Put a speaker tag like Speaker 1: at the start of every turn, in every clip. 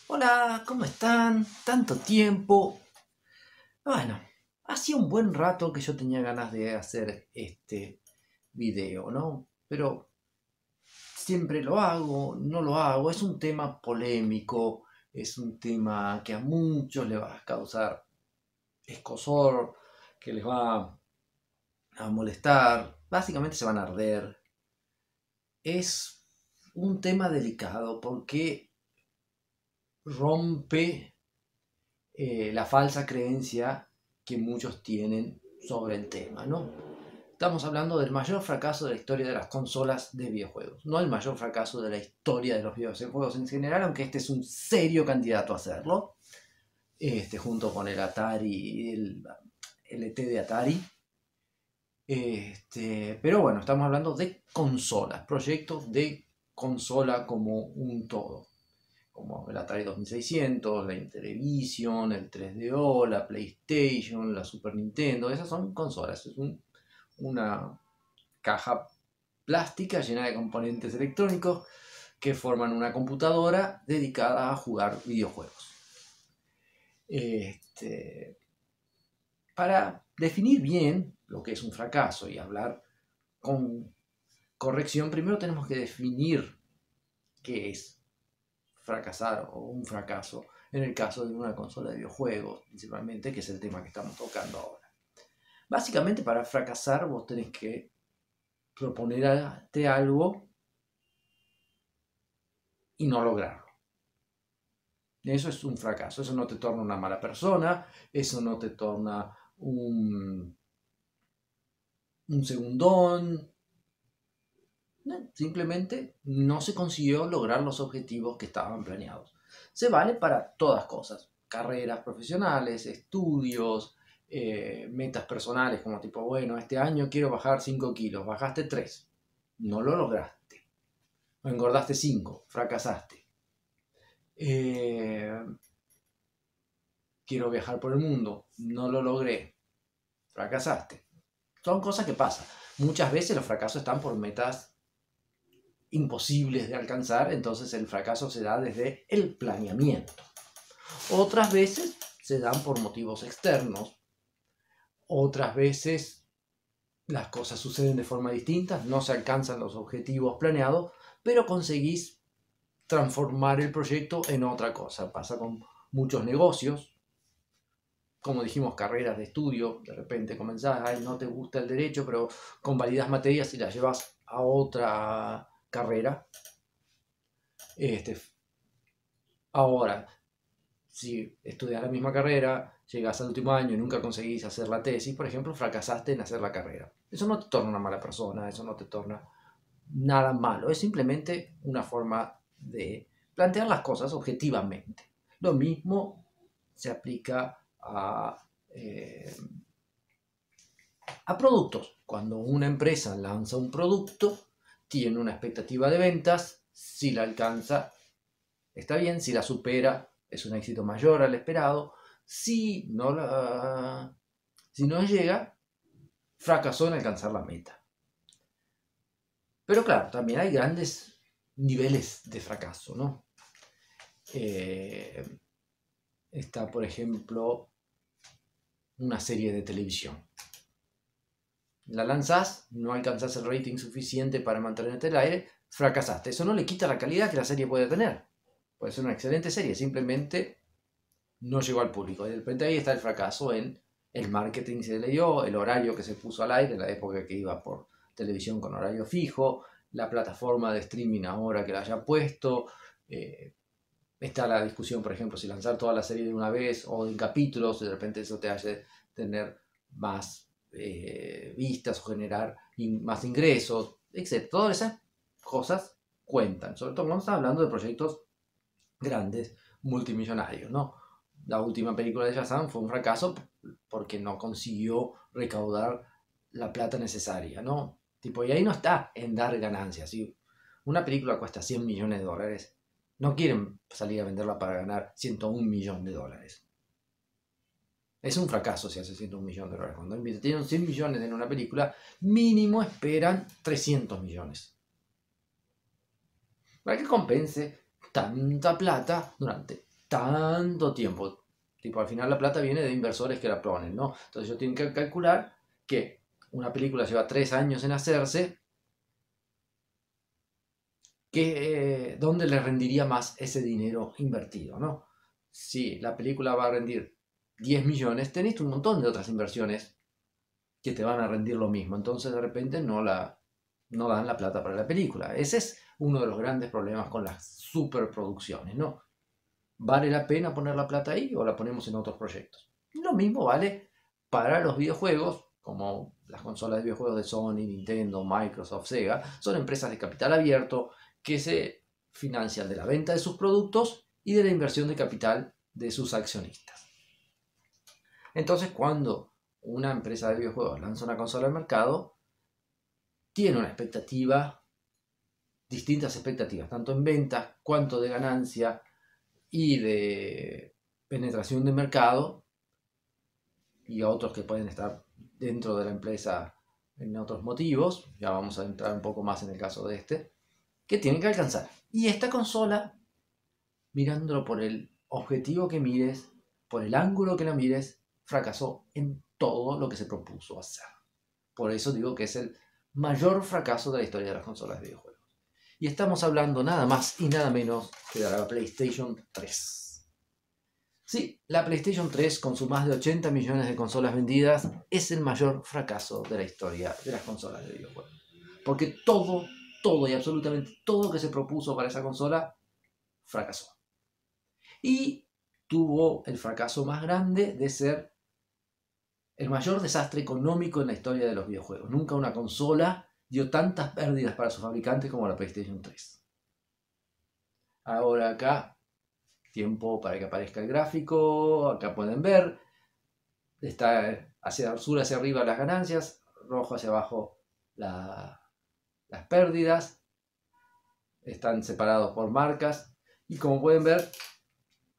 Speaker 1: Hola, ¿cómo están? Tanto tiempo. Bueno, hacía un buen rato que yo tenía ganas de hacer este video, ¿no? Pero siempre lo hago, no lo hago. Es un tema polémico, es un tema que a muchos les va a causar escozor, que les va a molestar, básicamente se van a arder. Es un tema delicado porque rompe la falsa creencia que muchos tienen sobre el tema, ¿no? Estamos hablando del mayor fracaso de la historia de las consolas de videojuegos, no el mayor fracaso de la historia de los videojuegos en general, aunque este es un serio candidato a hacerlo, junto con el Atari, el ET de Atari. Pero bueno, estamos hablando de consolas, proyectos de consola como un todo, como el Atari 2600, la Intellivision, el 3DO, la PlayStation, la Super Nintendo. Esas son consolas, es una caja plástica llena de componentes electrónicos que forman una computadora dedicada a jugar videojuegos. Para definir bien lo que es un fracaso y hablar con corrección, primero tenemos que definir qué es fracasar o un fracaso en el caso de una consola de videojuegos, principalmente, que es el tema que estamos tocando ahora. Básicamente, para fracasar vos tenés que proponerte algo y no lograrlo. Eso es un fracaso, eso no te torna una mala persona, eso no te torna un segundón. No, simplemente no se consiguió lograr los objetivos que estaban planeados. Se vale para todas cosas, carreras profesionales, estudios, metas personales, como tipo, bueno, este año quiero bajar 5 kilos, bajaste 3, no lo lograste. O engordaste 5, fracasaste. Eh, quiero viajar por el mundo, no lo logré, fracasaste. Son cosas que pasan. Muchas veces los fracasos están por metas imposibles de alcanzar, entonces el fracaso se da desde el planeamiento. Otras veces se dan por motivos externos, otras veces las cosas suceden de forma distinta, no se alcanzan los objetivos planeados, pero conseguís transformar el proyecto en otra cosa. Pasa con muchos negocios, como dijimos, carreras de estudio, de repente comenzás, ay, no te gusta el derecho, pero convalidas materias y las llevas a otra carrera. Ahora, si estudias la misma carrera, llegas al último año y nunca conseguís hacer la tesis, por ejemplo, fracasaste en hacer la carrera. Eso no te torna una mala persona, eso no te torna nada malo, es simplemente una forma de plantear las cosas objetivamente. Lo mismo se aplica a productos. Cuando una empresa lanza un producto, tiene una expectativa de ventas, si la alcanza, está bien, si la supera, es un éxito mayor al esperado, si no llega, fracasó en alcanzar la meta. Pero claro, también hay grandes niveles de fracaso, ¿no? Está, por ejemplo, una serie de televisión. La lanzás, no alcanzás el rating suficiente para mantenerte en el aire, fracasaste. Eso no le quita la calidad que la serie puede tener. Puede ser una excelente serie, simplemente no llegó al público. Y de repente ahí está el fracaso en el marketing que se le dio, el horario que se puso al aire, en la época que iba por televisión con horario fijo, la plataforma de streaming ahora que la haya puesto. Está la discusión, por ejemplo, si lanzar toda la serie de una vez o en capítulos, de repente eso te hace tener más vistas o generar más ingresos, etc. Todas esas cosas cuentan, sobre todo cuando estamos hablando de proyectos grandes, multimillonarios, ¿no? La última película de Shazam fue un fracaso porque no consiguió recaudar la plata necesaria, ¿no? Tipo, y ahí no está en dar ganancias. Si una película cuesta 100 millones de dólares, no quieren salir a venderla para ganar 101 millones de dólares. Es un fracaso si hace 101 millones de dólares. Cuando tienen 100 millones en una película, mínimo esperan 300 millones. Para que compense tanta plata durante tanto tiempo. Tipo, al final la plata viene de inversores que la ponen, ¿no? Entonces ellos tienen que calcular que una película lleva 3 años en hacerse, ¿dónde le rendiría más ese dinero invertido, ¿no? Si la película va a rendir 10 millones, tenés un montón de otras inversiones que te van a rendir lo mismo. Entonces de repente no dan la plata para la película. Ese es uno de los grandes problemas con las superproducciones, ¿no? ¿Vale la pena poner la plata ahí o la ponemos en otros proyectos? Lo mismo vale para los videojuegos, como las consolas de videojuegos de Sony, Nintendo, Microsoft, Sega. Son empresas de capital abierto que se financian de la venta de sus productos y de la inversión de capital de sus accionistas. Entonces, cuando una empresa de videojuegos lanza una consola al mercado, tiene una expectativa, distintas expectativas, tanto en ventas cuanto de ganancia y de penetración de mercado, y otros que pueden estar dentro de la empresa en otros motivos, ya vamos a entrar un poco más en el caso de este, que tienen que alcanzar. Y esta consola, mirándolo por el objetivo que mires, por el ángulo que la mires, fracasó en todo lo que se propuso hacer. Por eso digo que es el mayor fracaso de la historia de las consolas de videojuegos. Y estamos hablando nada más y nada menos que de la PlayStation 3. Sí, la PlayStation 3, con sus más de 80 millones de consolas vendidas, es el mayor fracaso de la historia de las consolas de videojuegos. Porque todo y absolutamente todo que se propuso para esa consola fracasó. Y tuvo el fracaso más grande de ser el mayor desastre económico en la historia de los videojuegos. Nunca una consola dio tantas pérdidas para sus fabricantes como la PlayStation 3. Ahora acá, tiempo para que aparezca el gráfico, acá pueden ver, está hacia azul hacia arriba las ganancias, rojo hacia abajo las pérdidas, están separados por marcas, y como pueden ver,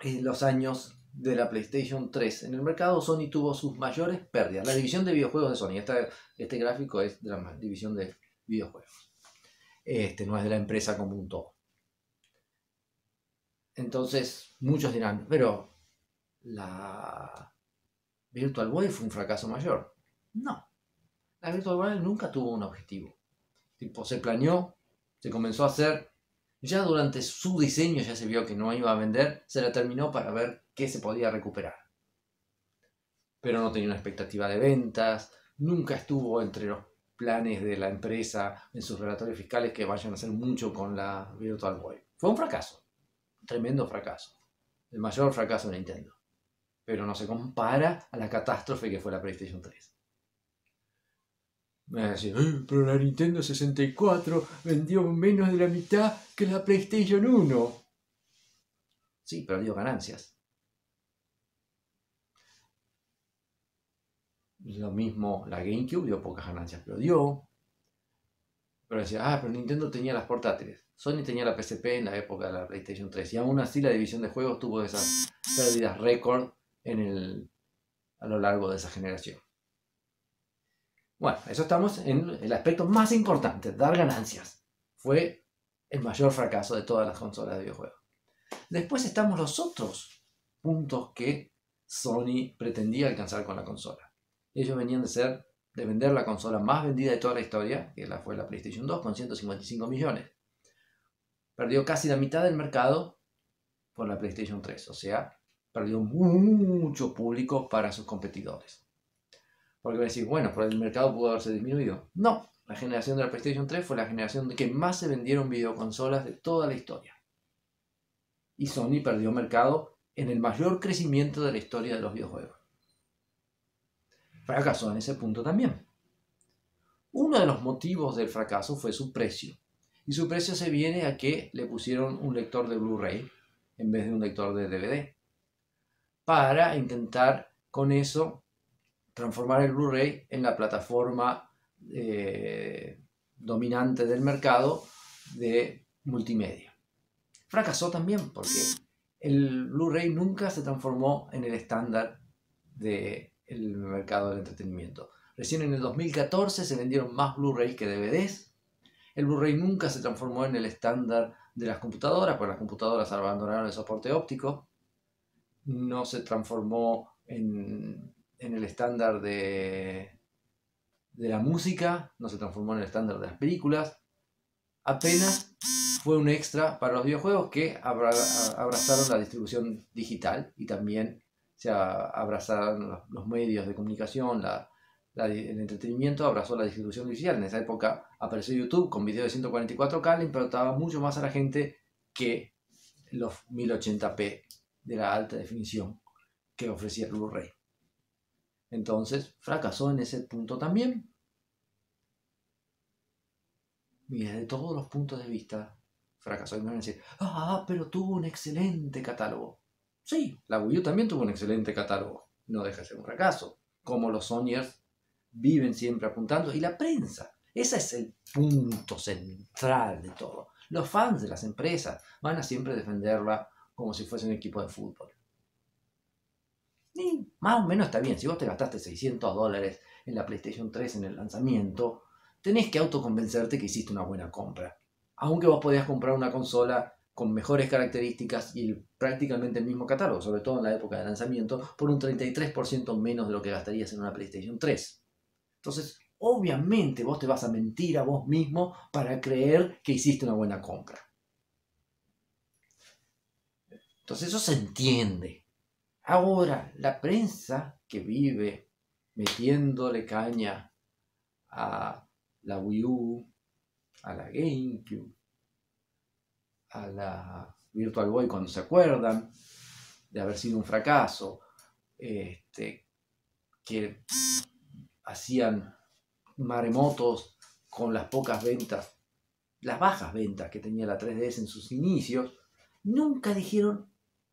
Speaker 1: en los años de la PlayStation 3 en el mercado, Sony tuvo sus mayores pérdidas. La división de videojuegos de Sony, este gráfico es de la división de videojuegos, no es de la empresa como un todo. Entonces muchos dirán, pero la Virtual Boy fue un fracaso mayor. No, la Virtual Boy nunca tuvo un objetivo. Tipo, se planeó, se comenzó a hacer, ya durante su diseño ya se vio que no iba a vender, se la terminó para ver qué se podía recuperar. Pero no tenía una expectativa de ventas, nunca estuvo entre los planes de la empresa en sus relatorios fiscales que vayan a hacer mucho con la Virtual Boy. Fue un fracaso, un tremendo fracaso, el mayor fracaso de Nintendo. Pero no se compara a la catástrofe que fue la PlayStation 3. Me van a decir, pero la Nintendo 64 vendió menos de la mitad que la PlayStation 1. Sí, pero dio ganancias. Lo mismo, la GameCube dio pocas ganancias, pero dio. Pero decía, pero Nintendo tenía las portátiles. Sony tenía la PSP en la época de la PlayStation 3. Y aún así la división de juegos tuvo esas pérdidas récord a lo largo de esa generación. Bueno, eso estamos en el aspecto más importante, dar ganancias. Fue el mayor fracaso de todas las consolas de videojuegos. Después estamos los otros puntos que Sony pretendía alcanzar con la consola. Ellos venían de vender la consola más vendida de toda la historia, que fue la PlayStation 2, con 155 millones. Perdió casi la mitad del mercado por la PlayStation 3, o sea, perdió mucho público para sus competidores. Porque van a decir, bueno, pero el mercado pudo haberse disminuido. No, la generación de la PlayStation 3 fue la generación de que más se vendieron videoconsolas de toda la historia. Y Sony perdió mercado en el mayor crecimiento de la historia de los videojuegos. Fracasó en ese punto también. Uno de los motivos del fracaso fue su precio. Y su precio se viene a que le pusieron un lector de Blu-ray en vez de un lector de DVD. Para intentar con eso transformar el Blu-ray en la plataforma dominante del mercado de multimedia. Fracasó también porque el Blu-ray nunca se transformó en el estándar del mercado del entretenimiento. Recién en el 2014 se vendieron más Blu-rays que DVDs. El Blu-ray nunca se transformó en el estándar de las computadoras, porque las computadoras abandonaron el soporte óptico. no se transformó en el estándar de la música, no se transformó en el estándar de las películas, apenas fue un extra para los videojuegos que abrazaron la distribución digital y también se abrazaron los medios de comunicación, el entretenimiento abrazó la distribución digital. En esa época apareció YouTube con video de 144K, le importaba mucho más a la gente que los 1080p de la alta definición que ofrecía el Blu-ray. Entonces fracasó en ese punto también. Y desde todos los puntos de vista fracasó. Y me van a decir, pero tuvo un excelente catálogo. Sí, la Wii U también tuvo un excelente catálogo. No deja de ser un fracaso. Como los Sonyers viven siempre apuntando. Y la prensa. Ese es el punto central de todo. Los fans de las empresas van a siempre defenderla como si fuese un equipo de fútbol. Y más o menos está bien. Si vos te gastaste $600 en la PlayStation 3 en el lanzamiento, tenés que autoconvencerte que hiciste una buena compra. Aunque vos podías comprar una consola con mejores características y prácticamente el mismo catálogo, sobre todo en la época de lanzamiento, por un 33% menos de lo que gastarías en una PlayStation 3. Entonces, obviamente vos te vas a mentir a vos mismo para creer que hiciste una buena compra. Entonces eso se entiende. Ahora, la prensa que vive metiéndole caña a la Wii U, a la GameCube, a la Virtual Boy, cuando se acuerdan de haber sido un fracaso, que hacían maremotos con las pocas ventas, las bajas ventas que tenía la 3DS en sus inicios, nunca dijeron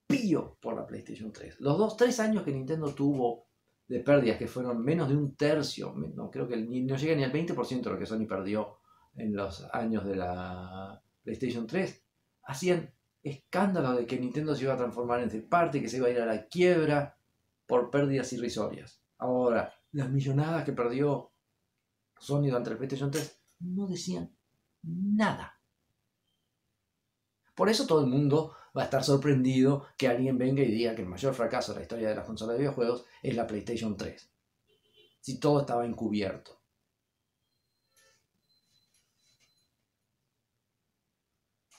Speaker 1: pío por la PlayStation 3. Los 3 años que Nintendo tuvo de pérdidas, que fueron menos de un tercio, no, creo que no llega ni al 20% de lo que Sony perdió en los años de la PlayStation 3, hacían escándalo de que Nintendo se iba a transformar en parte, que se iba a ir a la quiebra por pérdidas irrisorias. Ahora, las millonadas que perdió Sony durante la PlayStation 3 no decían nada. Por eso todo el mundo va a estar sorprendido que alguien venga y diga que el mayor fracaso de la historia de las consolas de videojuegos es la PlayStation 3. Si todo estaba encubierto.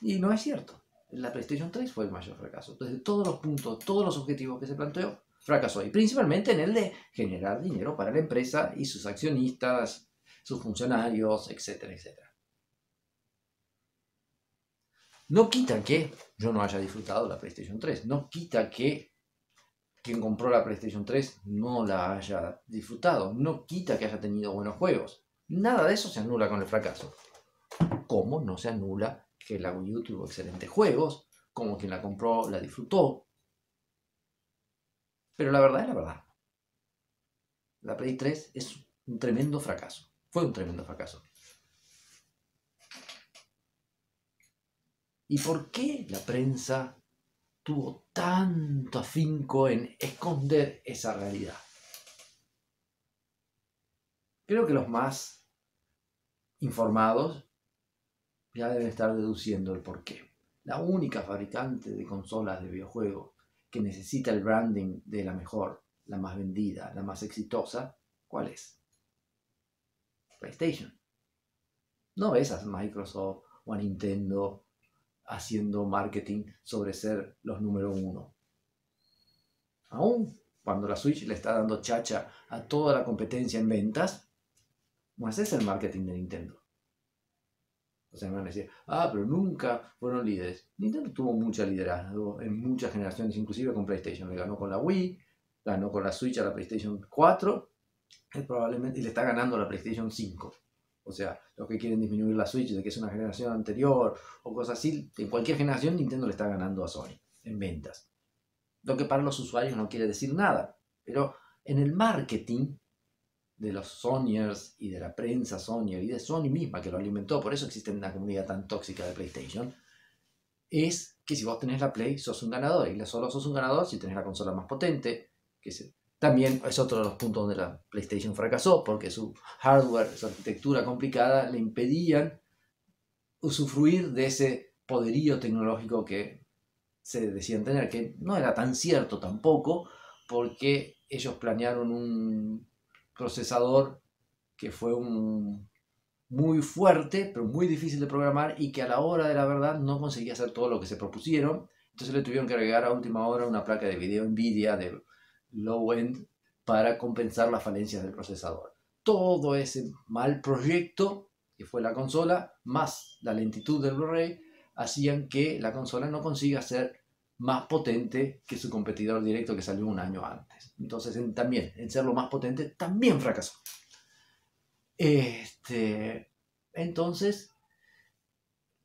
Speaker 1: Y no es cierto. La PlayStation 3 fue el mayor fracaso. Desde todos los puntos, todos los objetivos que se planteó, fracasó. Y principalmente en el de generar dinero para la empresa y sus accionistas, sus funcionarios, etcétera, etcétera. No quita que yo no haya disfrutado la PlayStation 3. No quita que quien compró la PlayStation 3 no la haya disfrutado. No quita que haya tenido buenos juegos. Nada de eso se anula con el fracaso. Como no se anula que la Wii U tuvo excelentes juegos, como quien la compró la disfrutó. Pero la verdad es la verdad. La Play 3 es un tremendo fracaso. Fue un tremendo fracaso. ¿Y por qué la prensa tuvo tanto afinco en esconder esa realidad? Creo que los más informados ya deben estar deduciendo el porqué. La única fabricante de consolas de videojuegos que necesita el branding de la mejor, la más vendida, la más exitosa, ¿cuál es? PlayStation. No ves a Microsoft o a Nintendo haciendo marketing sobre ser los número uno. Aún cuando la Switch le está dando chacha a toda la competencia en ventas, no ese es el marketing de Nintendo. O sea, me van a decir, pero nunca fueron líderes. Nintendo tuvo mucho liderazgo en muchas generaciones, inclusive con PlayStation. Le ganó con la Wii, ganó con la Switch a la PlayStation 4, probablemente, y le está ganando a la PlayStation 5. O sea, los que quieren disminuir la Switch de que es una generación anterior o cosas así, en cualquier generación Nintendo le está ganando a Sony en ventas. Lo que para los usuarios no quiere decir nada. Pero en el marketing de los Sonyers y de la prensa Sonyer y de Sony misma que lo alimentó, por eso existe una comunidad tan tóxica de PlayStation, es que si vos tenés la Play sos un ganador, y solo sos un ganador si tenés la consola más potente, también es otro de los puntos donde la PlayStation fracasó, porque su hardware, su arquitectura complicada le impedían usufruir de ese poderío tecnológico que se decían tener, que no era tan cierto tampoco, porque ellos planearon un procesador que fue muy fuerte, pero muy difícil de programar y que a la hora de la verdad no conseguía hacer todo lo que se propusieron. Entonces le tuvieron que agregar a última hora una placa de video Nvidia de low end para compensar las falencias del procesador. Todo ese mal proyecto, que fue la consola, más la lentitud del Blu-ray, hacían que la consola no consiga ser más potente que su competidor directo que salió un año antes. Entonces también, en ser lo más potente, también fracasó. Entonces,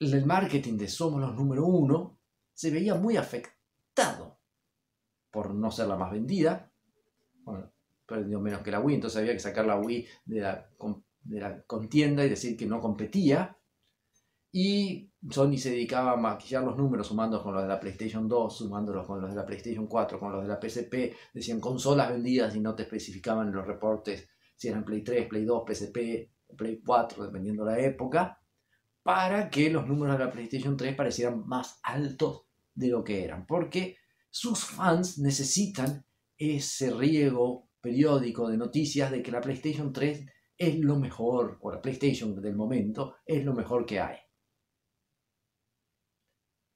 Speaker 1: el marketing de somos los número uno se veía muy afectado por no ser la más vendida. Bueno, perdió menos que la Wii, entonces había que sacar la Wii de la contienda y decir que no competía. Y Sony se dedicaba a maquillar los números, sumándolos con los de la PlayStation 2, sumándolos con los de la PlayStation 4, con los de la PSP. Decían consolas vendidas y no te especificaban en los reportes si eran Play 3, Play 2, PSP, Play 4, dependiendo la época, para que los números de la PlayStation 3 parecieran más altos de lo que eran. Porque sus fans necesitan ese riego periódico de noticias de que la PlayStation 3 es lo mejor, o la PlayStation del momento es lo mejor que hay.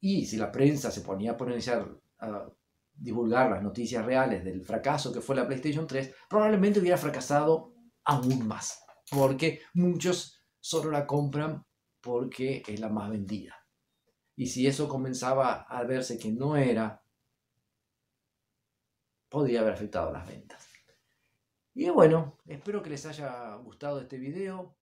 Speaker 1: Y si la prensa se ponía a divulgar las noticias reales del fracaso que fue la PlayStation 3, probablemente hubiera fracasado aún más, porque muchos solo la compran porque es la más vendida. Y si eso comenzaba a verse que no era, podría haber afectado las ventas. Y bueno, espero que les haya gustado este video.